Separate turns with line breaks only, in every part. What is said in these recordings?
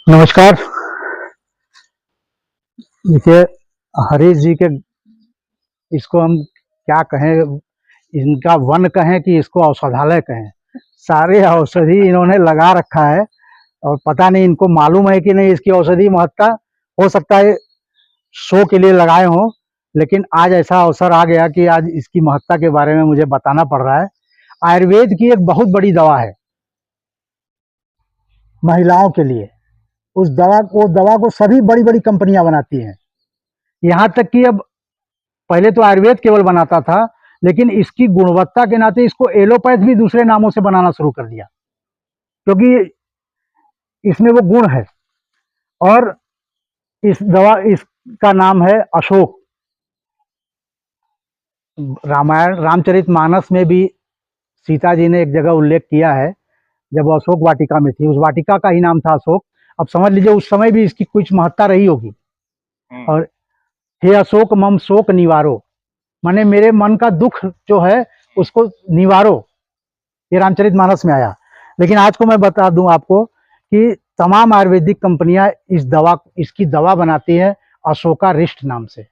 नमस्कार। देखिए, हरीश जी के इसको हम क्या कहें, इनका वन कहें कि इसको औषधालय कहें। सारे औषधि इन्होंने लगा रखा है और पता नहीं इनको मालूम है कि नहीं इसकी औषधि महत्ता। हो सकता है शो के लिए लगाए हों, लेकिन आज ऐसा अवसर आ गया कि आज इसकी महत्ता के बारे में मुझे बताना पड़ रहा है। आयुर्वेद की एक बहुत बड़ी दवा है महिलाओं के लिए। उस दवा को सभी बड़ी बड़ी कंपनियां बनाती हैं। यहाँ तक कि अब पहले तो आयुर्वेद केवल बनाता था, लेकिन इसकी गुणवत्ता के नाते इसको एलोपैथ भी दूसरे नामों से बनाना शुरू कर दिया, क्योंकि इसमें वो गुण है। और इसका नाम है अशोक। रामायण रामचरितमानस में भी सीता जी ने एक जगह उल्लेख किया है, जब अशोक वाटिका में थी, उस वाटिका का ही नाम था अशोक। अब समझ लीजिए उस समय भी इसकी कुछ महत्ता रही होगी। और हे अशोक मम शोक निवारो, माने मेरे मन का दुख जो है उसको निवारो, ये रामचरितमानस में आया। लेकिन आज को मैं बता दूं आपको कि तमाम आयुर्वेदिक कंपनियां इसकी दवा बनाती है अशोकारिष्ट नाम से।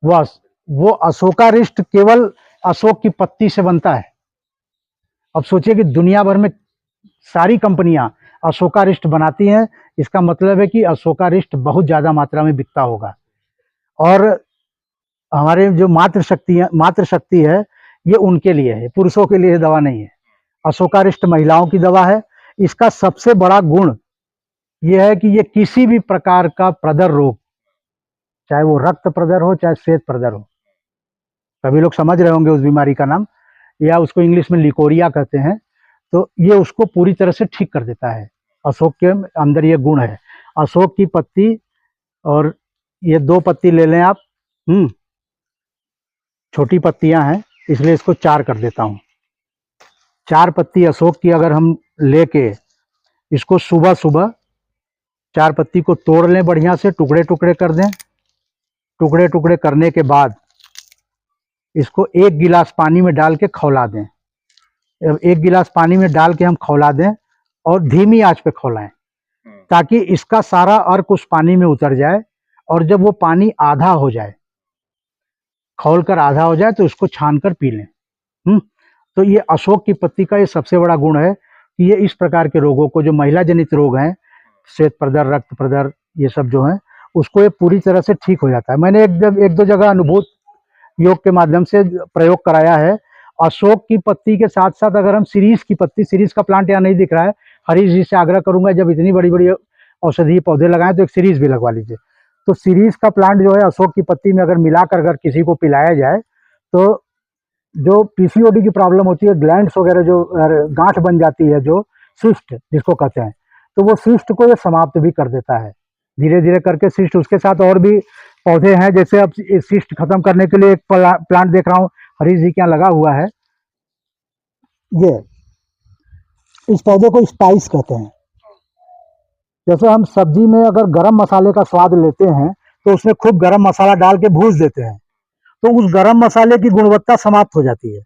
वो अशोकारिष्ट केवल अशोक की पत्ती से बनता है। अब सोचिए कि दुनिया भर में सारी कंपनियां अशोकारिष्ट बनाती हैं, इसका मतलब है कि अशोकारिष्ट बहुत ज्यादा मात्रा में बिकता होगा। और हमारे जो मातृशक्ति है, ये उनके लिए है, पुरुषों के लिए दवा नहीं है। अशोकारिष्ट महिलाओं की दवा है। इसका सबसे बड़ा गुण यह है कि ये किसी भी प्रकार का प्रदर रोग, चाहे वो रक्त प्रदर हो चाहे श्वेत प्रदर हो, सभी लोग समझ रहे होंगे उस बीमारी का नाम, या उसको इंग्लिश में लिकोरिया कहते हैं, तो ये उसको पूरी तरह से ठीक कर देता है। अशोक के अंदर ये गुण है। अशोक की पत्ती, और ये 2 पत्ती ले लें आप। छोटी पत्तियां हैं इसलिए इसको 4 कर देता हूं। 4 पत्ती अशोक की अगर हम लेके इसको सुबह सुबह 4 पत्ती को तोड़ लें, बढ़िया से टुकड़े टुकड़े कर दें। टुकड़े टुकड़े करने के बाद इसको 1 गिलास पानी में डाल के खौला दें। 1 गिलास पानी में डाल के हम खौला दें और धीमी आंच पे खौलाएं, ताकि इसका सारा अर्क उस पानी में उतर जाए। और जब वो पानी आधा हो जाए, खौल कर आधा हो जाए, तो इसको छान कर पी लें। तो ये अशोक की पत्ती का ये सबसे बड़ा गुण है कि ये इस प्रकार के रोगों को, जो महिला जनित रोग हैं, श्वेत प्रदर, रक्त प्रदर, ये सब जो हैं, उसको ये पूरी तरह से ठीक हो जाता है। मैंने एक दो जगह अनुभूत योग के माध्यम से प्रयोग कराया है। अशोक की पत्ती के साथ साथ अगर हम सीरीज की पत्ती, सीरीज का प्लांट यहाँ नहीं दिख रहा है, हरीश जी से आग्रह करूंगा जब इतनी बड़ी बड़ी औषधीय पौधे लगाएं तो एक सीरीज भी लगवा लीजिए। तो सीरीज का प्लांट जो है अशोक की पत्ती में अगर मिलाकर अगर किसी को पिलाया जाए, तो जो पीसीओडी की प्रॉब्लम होती है, ग्लैंड्स वगैरह जो गांठ बन जाती है, जो सिस्ट जिसको कहते हैं, तो वो सिस्ट को ये समाप्त भी कर देता है धीरे धीरे करके। सिस्ट, उसके साथ और भी पौधे हैं, जैसे अब सिस्ट खत्म करने के लिए एक प्लांट देख रहा हूँ हरीश जी के यहाँ लगा हुआ है। ये इस पौधे को स्पाइस कहते हैं। जैसे हम सब्जी में अगर गरम मसाले का स्वाद लेते हैं, तो उसमें खूब गरम मसाला डाल के भूज देते हैं, तो उस गरम मसाले की गुणवत्ता समाप्त हो जाती है।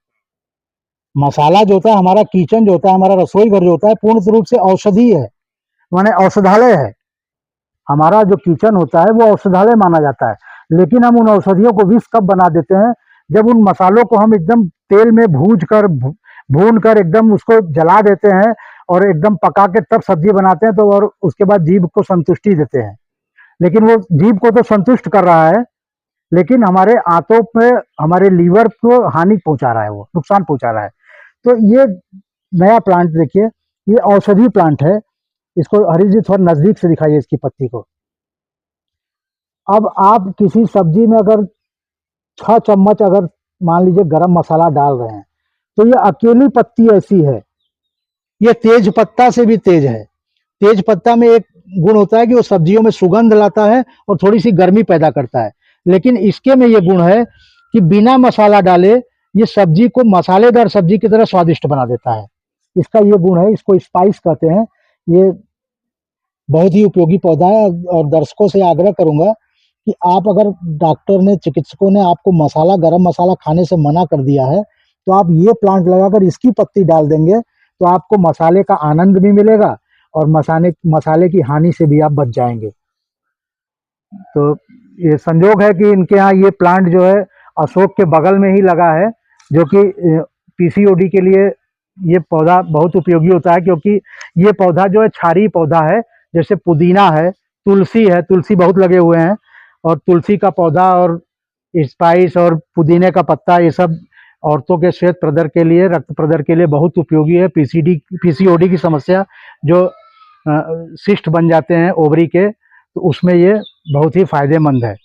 मसाला जो होता है, हमारा किचन जो होता है, हमारा रसोई घर जो होता है, पूर्ण रूप से औषधि है, माने औषधालय है। हमारा जो किचन होता है वो औषधालय माना जाता है। लेकिन हम उन औषधियों को विष कब बना देते हैं, जब उन मसालों को हम एकदम तेल में भून कर एकदम उसको जला देते हैं और एकदम पका के तब सब्जी बनाते हैं, तो और उसके बाद जीभ को संतुष्टि देते हैं। लेकिन वो जीभ को तो संतुष्ट कर रहा है, लेकिन हमारे आंतों पे, हमारे लीवर को हानि पहुंचा रहा है, वो नुकसान पहुंचा रहा है। तो ये नया प्लांट देखिए, ये औषधि प्लांट है। इसको हरीश जी थोड़ा नजदीक से दिखाइए इसकी पत्ती को। अब आप किसी सब्जी में अगर 6 चम्मच अगर मान लीजिए गरम मसाला डाल रहे हैं, तो ये अकेली पत्ती ऐसी है, ये तेज पत्ता से भी तेज है। तेज पत्ता में एक गुण होता है कि वो सब्जियों में सुगंध लाता है और थोड़ी सी गर्मी पैदा करता है। लेकिन इसके में ये गुण है कि बिना मसाला डाले ये सब्जी को मसालेदार सब्जी की तरह स्वादिष्ट बना देता है। इसका ये गुण है, इसको स्पाइस कहते हैं। ये बहुत ही उपयोगी पौधा है। और दर्शकों से आग्रह करूंगा कि आप, अगर डॉक्टर ने, चिकित्सकों ने आपको गरम मसाला खाने से मना कर दिया है, तो आप ये प्लांट लगाकर इसकी पत्ती डाल देंगे, तो आपको मसाले का आनंद भी मिलेगा और मसाले की हानि से भी आप बच जाएंगे। तो ये संयोग है कि इनके यहाँ ये प्लांट जो है अशोक के बगल में ही लगा है, जो कि पीसीओडी के लिए ये पौधा बहुत उपयोगी होता है, क्योंकि ये पौधा जो है क्षारीय पौधा है। जैसे पुदीना है, तुलसी बहुत लगे हुए हैं, और तुलसी का पौधा और स्पाइस और पुदीने का पत्ता, ये सब औरतों के श्वेत प्रदर के लिए, रक्त प्रदर के लिए बहुत उपयोगी है। पीसीओडी की समस्या जो सिस्ट बन जाते हैं ओवरी के, तो उसमें ये बहुत ही फायदेमंद है।